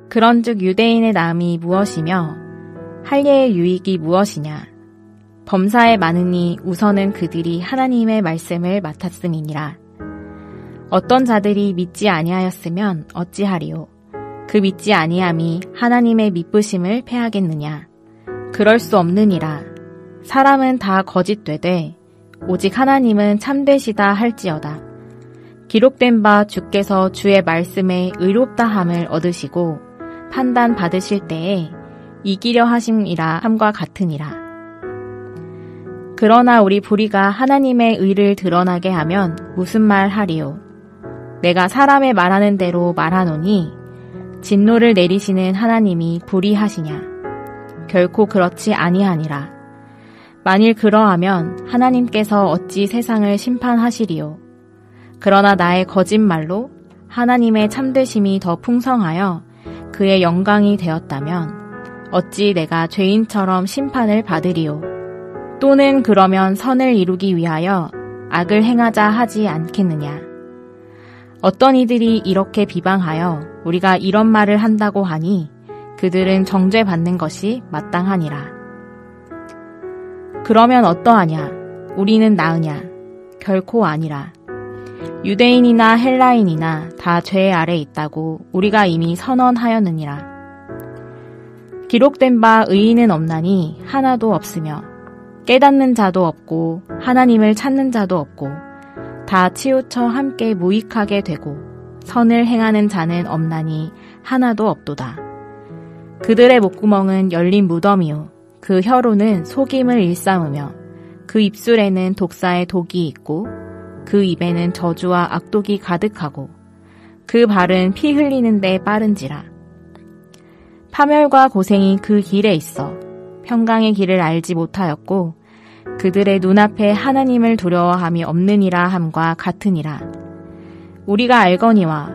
그런즉 유대인의 나음이 무엇이며 할례의 유익이 무엇이냐. 범사에 많으니 우선은 그들이 하나님의 말씀을 맡았음이니라. 어떤 자들이 믿지 아니하였으면 어찌하리요. 그 믿지 아니함이 하나님의 미쁘심을 패하겠느냐. 그럴 수 없느니라. 사람은 다 거짓되되 오직 하나님은 참되시다 할지어다. 기록된 바 주께서 주의 말씀에 의롭다함을 얻으시고 판단 받으실 때에 이기려 하심이라 함과 같으니라. 그러나 우리 불의가 하나님의 의를 드러나게 하면 무슨 말 하리요. 내가 사람의 말하는 대로 말하노니 진노를 내리시는 하나님이 불의하시냐. 결코 그렇지 아니하니라. 만일 그러하면 하나님께서 어찌 세상을 심판하시리요. 그러나 나의 거짓말로 하나님의 참되심이 더 풍성하여 그의 영광이 되었다면 어찌 내가 죄인처럼 심판을 받으리요. 또는 그러면 선을 이루기 위하여 악을 행하자 하지 않겠느냐. 어떤 이들이 이렇게 비방하여 우리가 이런 말을 한다고 하니 그들은 정죄받는 것이 마땅하니라. 그러면 어떠하냐? 우리는 나으냐? 결코 아니라. 유대인이나 헬라인이나 다 죄 아래 있다고 우리가 이미 선언하였느니라. 기록된 바 의인은 없나니 하나도 없으며 깨닫는 자도 없고 하나님을 찾는 자도 없고 다 치우쳐 함께 무익하게 되고 선을 행하는 자는 없나니 하나도 없도다. 그들의 목구멍은 열린 무덤이요 그 혀로는 속임을 일삼으며 그 입술에는 독사의 독이 있고 그 입에는 저주와 악독이 가득하고 그 발은 피 흘리는 데 빠른지라. 파멸과 고생이 그 길에 있어 평강의 길을 알지 못하였고 그들의 눈앞에 하나님을 두려워함이 없느니라 함과 같으니라. 우리가 알거니와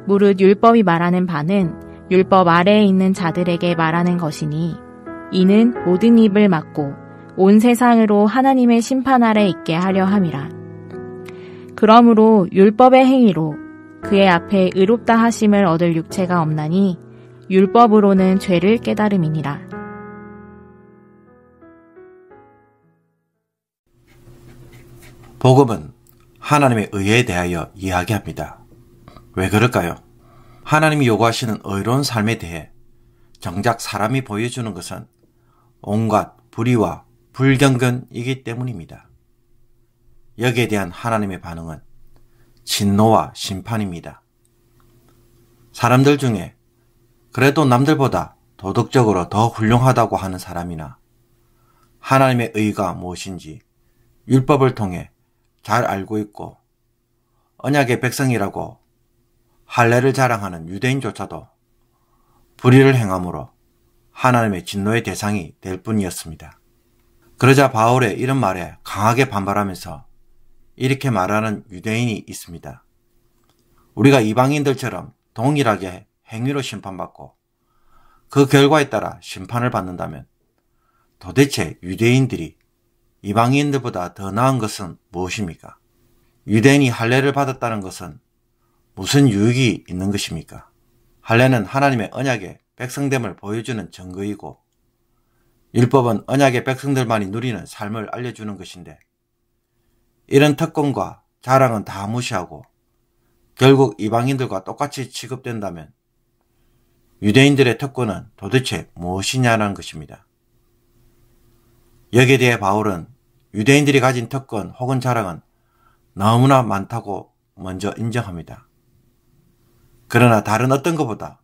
무릇 율법이 말하는 바는 율법 아래에 있는 자들에게 말하는 것이니 이는 모든 입을 막고 온 세상으로 하나님의 심판 아래 있게 하려 함이라. 그러므로 율법의 행위로 그의 앞에 의롭다 하심을 얻을 육체가 없나니 율법으로는 죄를 깨달음이니라. 복음은 하나님의 의에 대하여 이야기합니다. 왜 그럴까요? 하나님이 요구하시는 의로운 삶에 대해 정작 사람이 보여주는 것은 온갖 불의와 불경건이기 때문입니다. 여기에 대한 하나님의 반응은 진노와 심판입니다. 사람들 중에 그래도 남들보다 도덕적으로 더 훌륭하다고 하는 사람이나 하나님의 의가 무엇인지 율법을 통해 잘 알고 있고 언약의 백성이라고 할례를 자랑하는 유대인조차도 불의를 행함으로 하나님의 진노의 대상이 될 뿐이었습니다. 그러자 바울의 이런 말에 강하게 반발하면서 이렇게 말하는 유대인이 있습니다. 우리가 이방인들처럼 동일하게 행위로 심판받고 그 결과에 따라 심판을 받는다면 도대체 유대인들이 이방인들보다 더 나은 것은 무엇입니까? 유대인이 할례를 받았다는 것은 무슨 유익이 있는 것입니까? 할례는 하나님의 언약의 백성됨을 보여주는 증거이고 율법은 언약의 백성들만이 누리는 삶을 알려주는 것인데 이런 특권과 자랑은 다 무시하고 결국 이방인들과 똑같이 취급된다면 유대인들의 특권은 도대체 무엇이냐는 것입니다. 여기에 대해 바울은 유대인들이 가진 특권 혹은 자랑은 너무나 많다고 먼저 인정합니다. 그러나 다른 어떤 것보다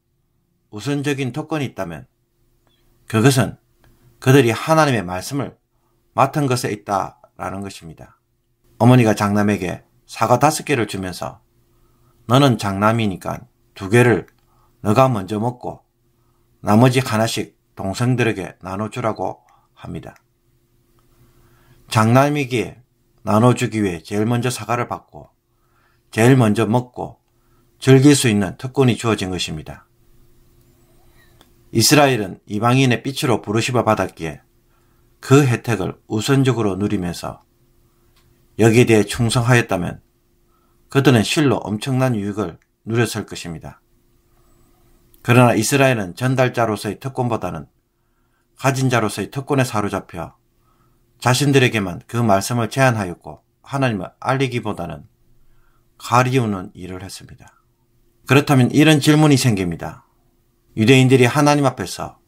우선적인 특권이 있다면 그것은 그들이 하나님의 말씀을 맡은 것에 있다라는 것입니다. 어머니가 장남에게 사과 5개를 주면서 너는 장남이니까 2개를 너가 먼저 먹고 나머지 하나씩 동생들에게 나눠주라고 합니다. 장남이기에 나눠주기 위해 제일 먼저 사과를 받고 제일 먼저 먹고 즐길 수 있는 특권이 주어진 것입니다. 이스라엘은 이방인의 빛으로 부르심을 받았기에 그 혜택을 우선적으로 누리면서 여기에 대해 충성하였다면 그들은 실로 엄청난 유익을 누렸을 것입니다. 그러나 이스라엘은 전달자로서의 특권보다는 가진 자로서의 특권에 사로잡혀 자신들에게만 그 말씀을 제안하였고 하나님을 알리기보다는 가리우는 일을 했습니다. 그렇다면 이런 질문이 생깁니다. 유대인들이 하나님 앞에서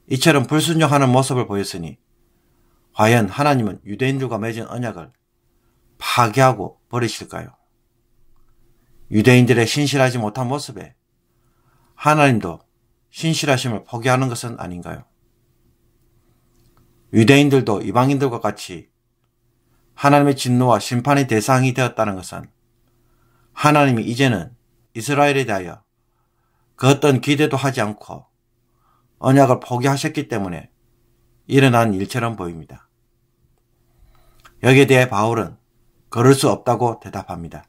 이처럼 불순종하는 모습을 보였으니 과연 하나님은 유대인들과 맺은 언약을 파괴하고 버리실까요? 유대인들의 신실하지 못한 모습에 하나님도 신실하심을 포기하는 것은 아닌가요? 유대인들도 이방인들과 같이 하나님의 진노와 심판의 대상이 되었다는 것은 하나님이 이제는 이스라엘에 대하여 그 어떤 기대도 하지 않고 언약을 포기하셨기 때문에 일어난 일처럼 보입니다. 여기에 대해 바울은 그럴 수 없다고 대답합니다.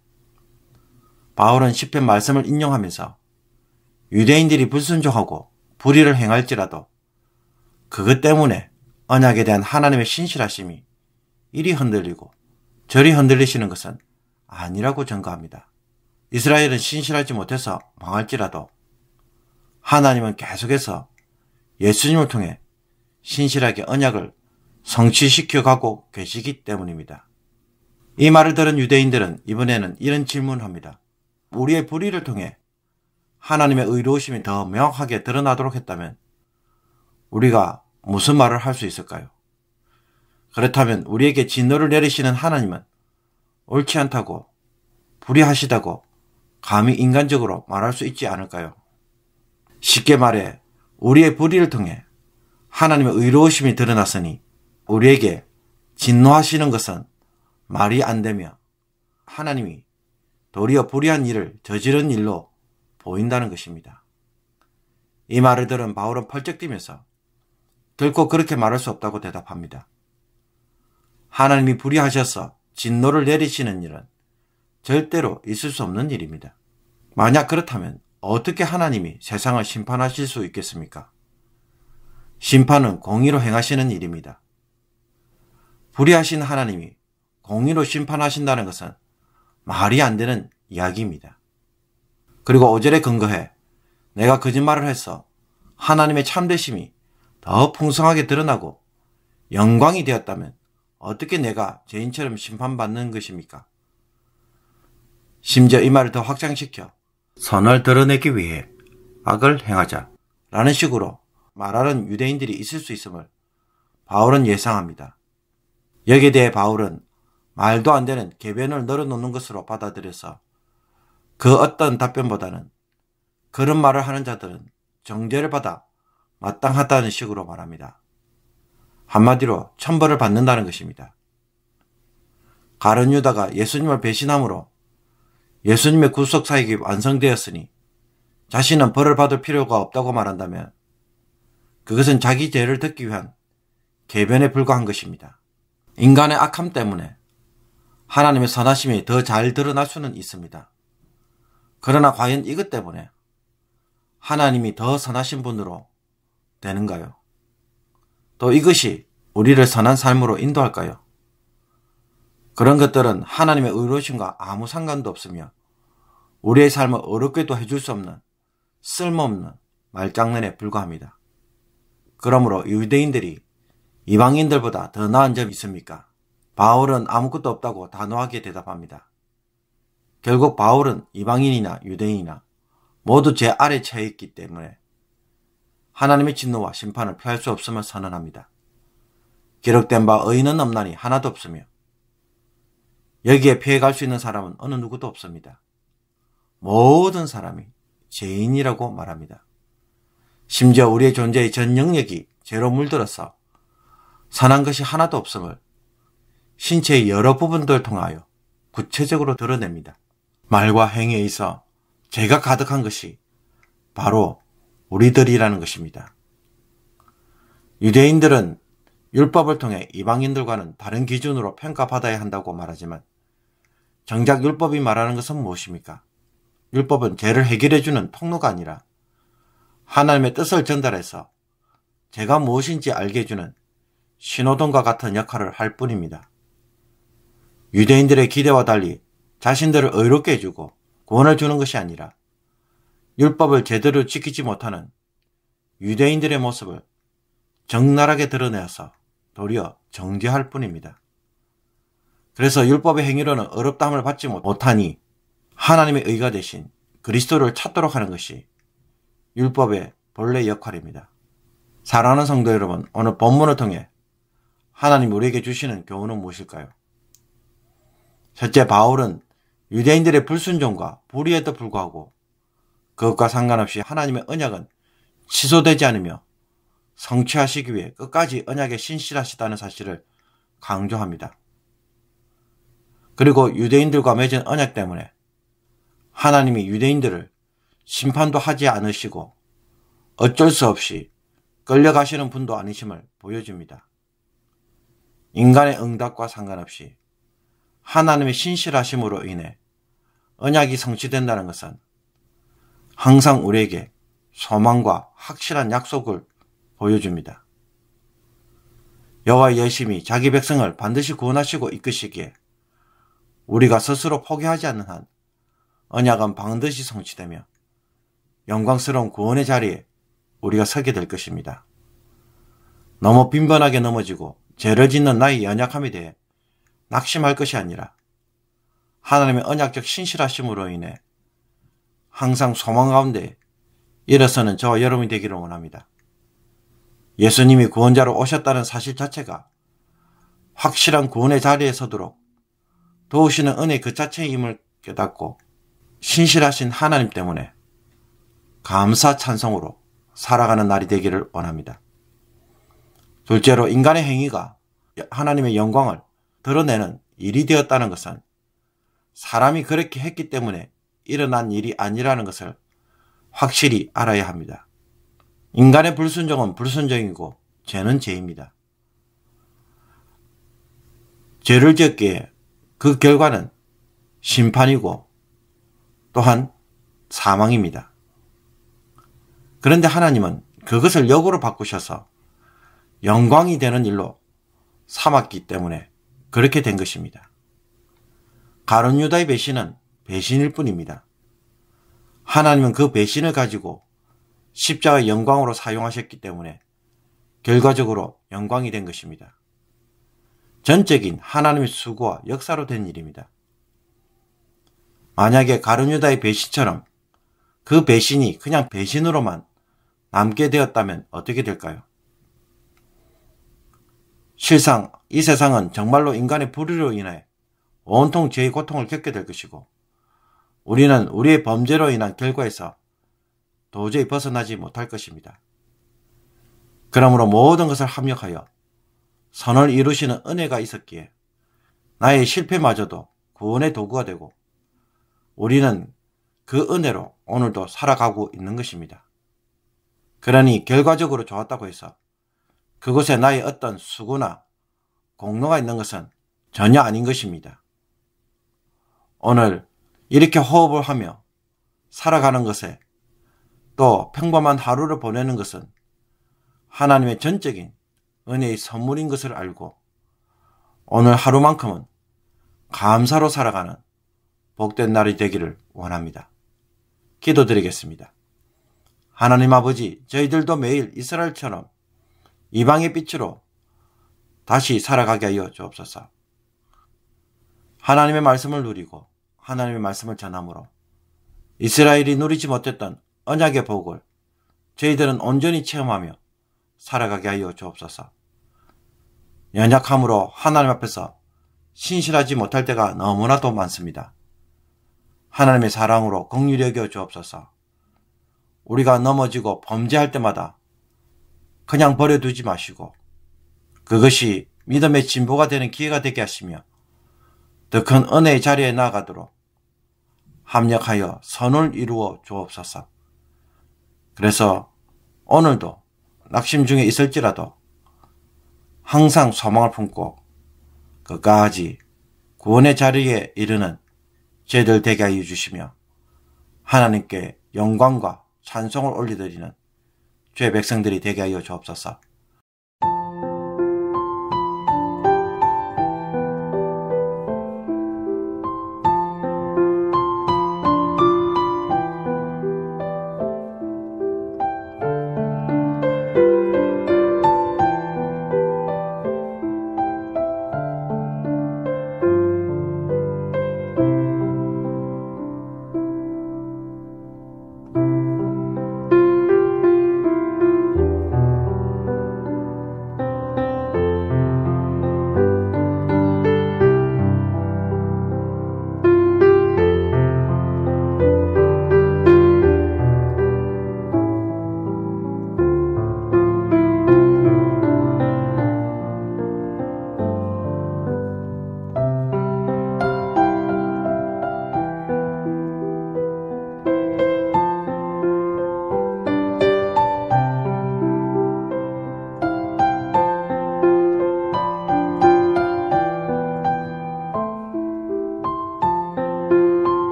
바울은 시편 말씀을 인용하면서 유대인들이 불순종하고 불의를 행할지라도 그것 때문에 언약에 대한 하나님의 신실하심이 이리 흔들리고 저리 흔들리시는 것은 아니라고 전가합니다. 이스라엘은 신실하지 못해서 망할지라도 하나님은 계속해서 예수님을 통해 신실하게 언약을 성취시켜가고 계시기 때문입니다. 이 말을 들은 유대인들은 이번에는 이런 질문을 합니다. 우리의 불의를 통해 하나님의 의로우심이 더 명확하게 드러나도록 했다면 우리가 무슨 말을 할 수 있을까요? 그렇다면 우리에게 진노를 내리시는 하나님은 옳지 않다고 불의하시다고 감히 인간적으로 말할 수 있지 않을까요? 쉽게 말해 우리의 불의를 통해 하나님의 의로우심이 드러났으니 우리에게 진노하시는 것은 말이 안 되며 하나님이 도리어 불의한 일을 저지른 일로 보인다는 것입니다. 이 말을 들은 바울은 펄쩍 뛰면서 결코 그렇게 말할 수 없다고 대답합니다. 하나님이 불의하셔서 진노를 내리시는 일은 절대로 있을 수 없는 일입니다. 만약 그렇다면 어떻게 하나님이 세상을 심판하실 수 있겠습니까? 심판은 공의로 행하시는 일입니다. 불의하신 하나님이 공의로 심판하신다는 것은 말이 안 되는 이야기입니다. 그리고 5절에 근거해 내가 거짓말을 해서 하나님의 참되심이 더 풍성하게 드러나고 영광이 되었다면 어떻게 내가 죄인처럼 심판받는 것입니까? 심지어 이 말을 더 확장시켜 선을 드러내기 위해 악을 행하자 라는 식으로 말하는 유대인들이 있을 수 있음을 바울은 예상합니다. 여기에 대해 바울은 말도 안 되는 궤변을 널어놓는 것으로 받아들여서 그 어떤 답변보다는 그런 말을 하는 자들은 정죄를 받아 마땅하다는 식으로 말합니다. 한마디로 천벌을 받는다는 것입니다. 가룟 유다가 예수님을 배신함으로 예수님의 구속 사역이 완성되었으니 자신은 벌을 받을 필요가 없다고 말한다면 그것은 자기 죄를 덮기 위한 궤변에 불과한 것입니다. 인간의 악함 때문에 하나님의 선하심이 더 잘 드러날 수는 있습니다. 그러나 과연 이것 때문에 하나님이 더 선하신 분으로 되는가요? 또 이것이 우리를 선한 삶으로 인도할까요? 그런 것들은 하나님의 의로우심과 아무 상관도 없으며 우리의 삶을 어렵게도 해줄 수 없는 쓸모없는 말장난에 불과합니다. 그러므로 유대인들이 이방인들보다 더 나은 점이 있습니까? 바울은 아무것도 없다고 단호하게 대답합니다. 결국 바울은 이방인이나 유대인이나 모두 제 아래 처해 있기 때문에 하나님의 진노와 심판을 피할 수 없음을 선언합니다. 기록된 바 의인은 없나니 하나도 없으며 여기에 피해갈 수 있는 사람은 어느 누구도 없습니다. 모든 사람이 죄인이라고 말합니다. 심지어 우리의 존재의 전 영역이 죄로 물들어서 선한 것이 하나도 없음을 신체의 여러 부분들을 통하여 구체적으로 드러냅니다. 말과 행위에 있어 죄가 가득한 것이 바로 우리들이라는 것입니다. 유대인들은 율법을 통해 이방인들과는 다른 기준으로 평가받아야 한다고 말하지만 정작 율법이 말하는 것은 무엇입니까? 율법은 죄를 해결해주는 통로가 아니라 하나님의 뜻을 전달해서 죄가 무엇인지 알게 해주는 신호등과 같은 역할을 할 뿐입니다. 유대인들의 기대와 달리 자신들을 의롭게 해주고 구원을 주는 것이 아니라 율법을 제대로 지키지 못하는 유대인들의 모습을 적나라하게 드러내어서 도리어 정죄할 뿐입니다. 그래서 율법의 행위로는 어렵다함을 받지 못하니 하나님의 의가 되신 그리스도를 찾도록 하는 것이 율법의 본래 역할입니다. 사랑하는 성도 여러분, 오늘 본문을 통해 하나님 우리에게 주시는 교훈은 무엇일까요? 첫째, 바울은 유대인들의 불순종과 불의에도 불구하고 그것과 상관없이 하나님의 언약은 취소되지 않으며 성취하시기 위해 끝까지 언약에 신실하시다는 사실을 강조합니다. 그리고 유대인들과 맺은 언약 때문에 하나님이 유대인들을 심판도 하지 않으시고 어쩔 수 없이 끌려가시는 분도 아니심을 보여줍니다. 인간의 응답과 상관없이 하나님의 신실하심으로 인해 언약이 성취된다는 것은 항상 우리에게 소망과 확실한 약속을 보여줍니다. 여호와의 열심히 자기 백성을 반드시 구원하시고 이끄시기에 우리가 스스로 포기하지 않는 한 언약은 반드시 성취되며 영광스러운 구원의 자리에 우리가 서게 될 것입니다. 너무 빈번하게 넘어지고 죄를 짓는 나의 연약함에 대해 낙심할 것이 아니라 하나님의 언약적 신실하심으로 인해 항상 소망 가운데 일어서는 저와 여러분이 되기를 원합니다. 예수님이 구원자로 오셨다는 사실 자체가 확실한 구원의 자리에 서도록 도우시는 은혜 그 자체임을 깨닫고 신실하신 하나님 때문에 감사 찬송으로 살아가는 날이 되기를 원합니다. 둘째로, 인간의 행위가 하나님의 영광을 드러내는 일이 되었다는 것은 사람이 그렇게 했기 때문에 일어난 일이 아니라는 것을 확실히 알아야 합니다. 인간의 불순종은 불순종이고 죄는 죄입니다. 죄를 지었기에 그 결과는 심판이고 또한 사망입니다. 그런데 하나님은 그것을 역으로 바꾸셔서 영광이 되는 일로 삼았기 때문에 그렇게 된 것입니다. 가룟 유다의 배신은 배신일 뿐입니다. 하나님은 그 배신을 가지고 십자가의 영광으로 사용하셨기 때문에 결과적으로 영광이 된 것입니다. 전적인 하나님의 수고와 역사로 된 일입니다. 만약에 가룟 유다의 배신처럼 그 배신이 그냥 배신으로만 남게 되었다면 어떻게 될까요? 실상 이 세상은 정말로 인간의 불의로 인해 온통 죄의 고통을 겪게 될 것이고 우리는 우리의 범죄로 인한 결과에서 도저히 벗어나지 못할 것입니다. 그러므로 모든 것을 합력하여 선을 이루시는 은혜가 있었기에 나의 실패마저도 구원의 도구가 되고 우리는 그 은혜로 오늘도 살아가고 있는 것입니다. 그러니 결과적으로 좋았다고 해서 그곳에 나의 어떤 수고나 공로가 있는 것은 전혀 아닌 것입니다. 오늘 이렇게 호흡을 하며 살아가는 것에 또 평범한 하루를 보내는 것은 하나님의 전적인 은혜의 선물인 것을 알고 오늘 하루만큼은 감사로 살아가는 복된 날이 되기를 원합니다. 기도드리겠습니다. 하나님 아버지, 저희들도 매일 이스라엘처럼 이방의 빛으로 다시 살아가게 하여 주옵소서. 하나님의 말씀을 누리고 하나님의 말씀을 전함으로 이스라엘이 누리지 못했던 언약의 복을 저희들은 온전히 체험하며 살아가게 하여 주옵소서. 연약함으로 하나님 앞에서 신실하지 못할 때가 너무나도 많습니다. 하나님의 사랑으로 긍휼히 여겨 주옵소서. 우리가 넘어지고 범죄할 때마다 그냥 버려두지 마시고 그것이 믿음의 진보가 되는 기회가 되게 하시며 더 큰 은혜의 자리에 나아가도록 합력하여 선을 이루어 주옵소서. 그래서 오늘도 낙심 중에 있을지라도 항상 소망을 품고 끝까지 구원의 자리에 이르는 저희들 되게 하여 주시며 하나님께 영광과 찬송을 올려드리는 주의 백성들이 되게 하여 주옵소서.